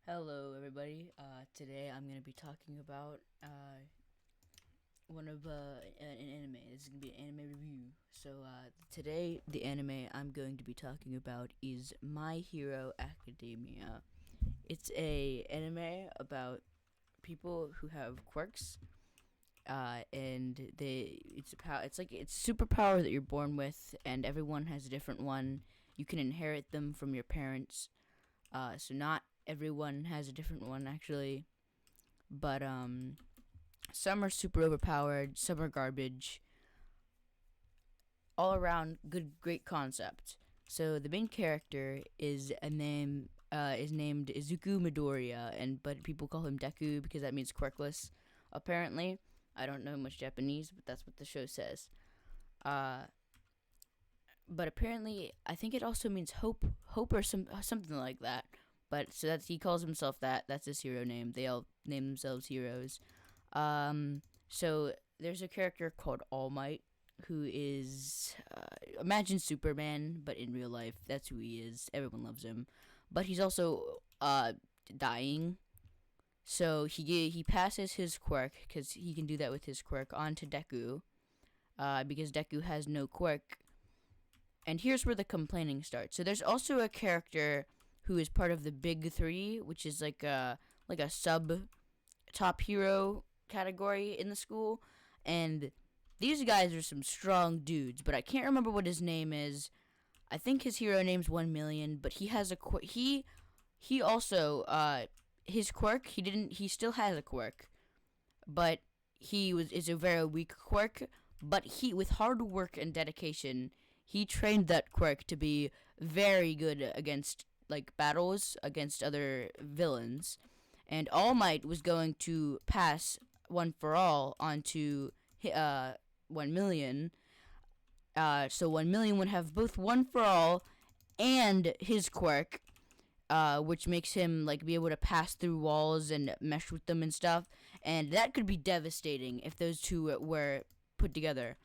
Hello, everybody. Today I'm going to be talking about one of an anime. This is going to be an anime review. So today the anime I'm going to be talking about is My Hero Academia. It's a anime about people who have quirks, and it's superpower that you're born with, and everyone has a different one. You can inherit them from your parents. So not everyone has a different one actually, but some are super overpowered, some are garbage. All around great concept. So the main character is named Izuku Midoriya, and but people call him Deku because that means quirkless. Apparently, I don't know much Japanese, but that's what the show says. Uh, but apparently, I think it also means hope or something like that. But so that's he calls himself that. That's his hero name. They all name themselves heroes. So there's a character called All Might who is imagine Superman, but in real life, that's who he is. Everyone loves him, but he's also dying. So he passes his quirk because he can do that with his quirk onto Deku, because Deku has no quirk. And here's where the complaining starts. So there's also a character who is part of the Big Three, which is like a sub top hero category in the school, and these guys are some strong dudes. But I can't remember what his name is. I think his hero name's 1 million, but he has a he also his quirk. He still has a quirk, but is a very weak quirk. But he with hard work and dedication, he trained that quirk to be very good against like battles against other villains. And All Might was going to pass One for All onto 1 million. So 1 million would have both One for All and his quirk, which makes him like be able to pass through walls and mesh with them and stuff. And that could be devastating if those two were put together.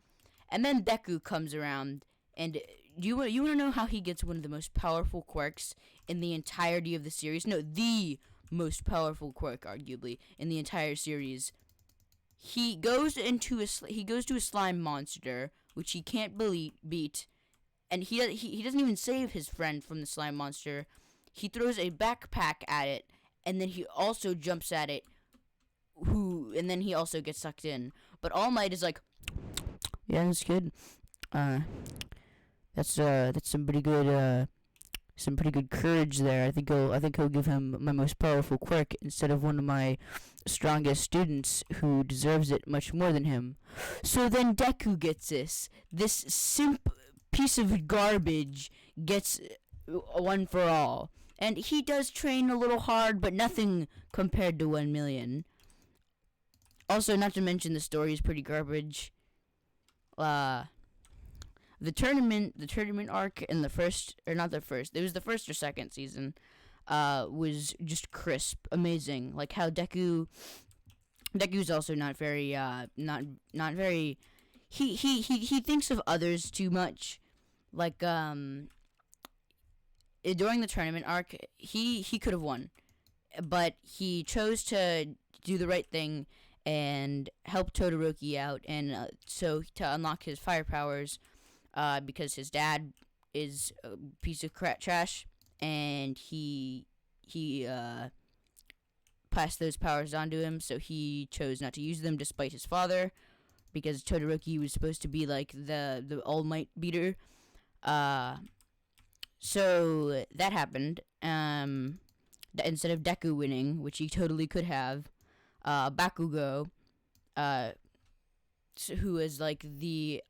And then Deku comes around, and you want to know how he gets one of the most powerful quirks in the entirety of the series? No, the most powerful quirk, arguably, in the entire series. He goes to a slime monster, which he can't beat, and he doesn't even save his friend from the slime monster. He throws a backpack at it, and then he also jumps at it. And then he also gets sucked in. But All Might is like, yeah, that's good. That's some pretty good courage there. I think he'll give him my most powerful quirk instead of one of my strongest students who deserves it much more than him. So then Deku gets this simp piece of garbage gets One for All, and he does train a little hard, but nothing compared to 1 million. Also, not to mention the story is pretty garbage. The tournament arc in the first, or not the first, it was the first or second season, was just crisp, amazing. Like how Deku's also not very, not very. He thinks of others too much. Like during the tournament arc, he could have won, but he chose to do the right thing and help Todoroki out, and so to unlock his fire powers, because his dad is a piece of trash, and he passed those powers on to him, so he chose not to use them despite his father, because Todoroki was supposed to be like the All Might beater. So that happened. Instead of Deku winning, which he totally could have, Bakugo, who is like the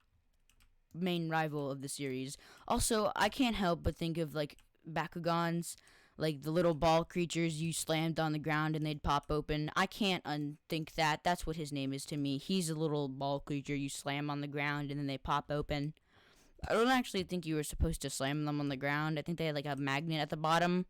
main rival of the series. Also, I can't help but think of like Bakugans, like the little ball creatures you slammed on the ground and they'd pop open. I can't unthink that. That's what his name is to me. He's a little ball creature you slam on the ground and then they pop open. I don't actually think you were supposed to slam them on the ground. I think they had like a magnet at the bottom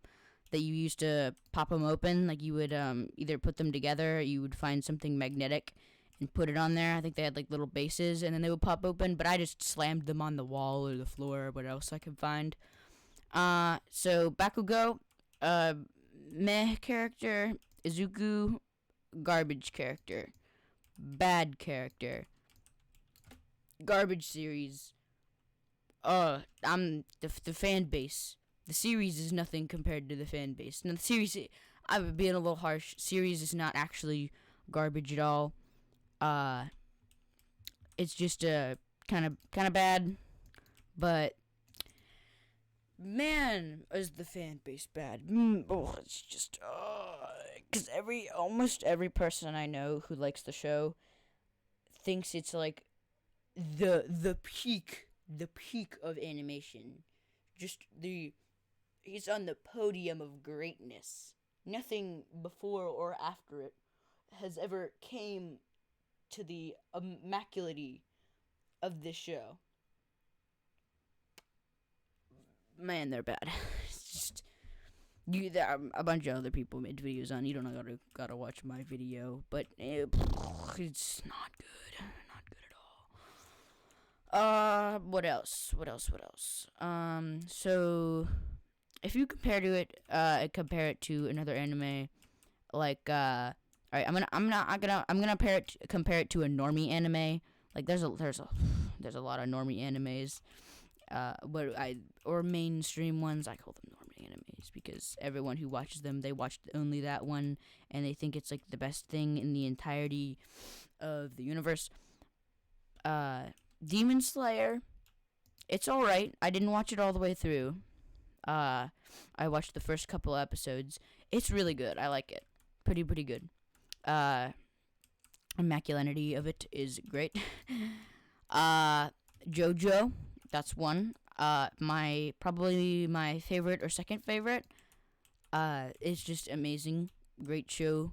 that you used to pop them open. Like you would either put them together, or you would find something magnetic and put it on there. I think they had like little bases, and then they would pop open. But I just slammed them on the wall or the floor or what else I could find. So Bakugo, meh character. Izuku, garbage character. Bad character. Garbage series. I'm the fan base. The series is nothing compared to the fan base. Now the series, I'm being a little harsh. Series is not actually garbage at all. It's just kind of bad, but man, is the fan base bad? It's just because almost every person I know who likes the show thinks it's like the peak of animation. Just he's on the podium of greatness. Nothing before or after it has ever came to the immacularity of this show. Man, they're bad. It's just there are a bunch of other people made videos on. You don't gotta watch my video, but it's not good. Not good at all. What else? So if you compare it to another anime, like alright, I'm gonna compare it to a normie anime. Like there's a lot of normie animes. Or mainstream ones. I call them normie animes because everyone who watches them, they watched only that one, and they think it's like the best thing in the entirety of the universe. Demon Slayer. It's alright. I didn't watch it all the way through. I watched the first couple episodes. It's really good. I like it. Pretty good. Immacularity of it is great. JoJo. That's one. Probably my favorite or second favorite. It's just amazing. Great show.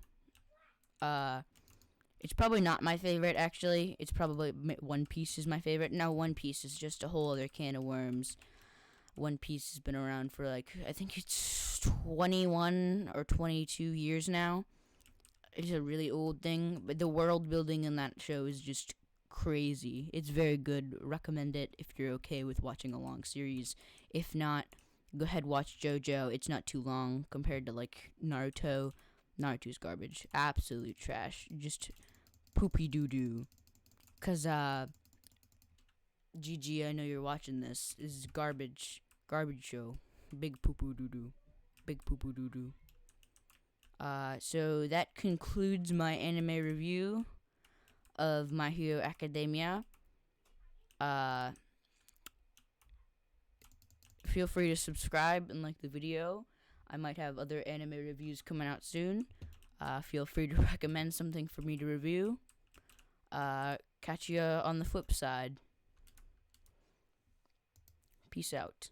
It's probably not my favorite, actually. It's probably One Piece is my favorite. Now, One Piece is just a whole other can of worms. One Piece has been around for, like, I think it's 21 or 22 years now. It's a really old thing, but the world building in that show is just crazy. It's very good. Recommend it if you're okay with watching a long series. If not, go ahead, watch JoJo. It's not too long compared to, like, Naruto. Naruto's garbage. Absolute trash. Just poopy doo-doo. Because, GG, I know you're watching this. This is garbage. Garbage show. Big poo-poo doo-doo. Big poo-poo doo-doo. So that concludes my anime review of My Hero Academia. Feel free to subscribe and like the video. I might have other anime reviews coming out soon. Feel free to recommend something for me to review. Catch ya on the flip side. Peace out.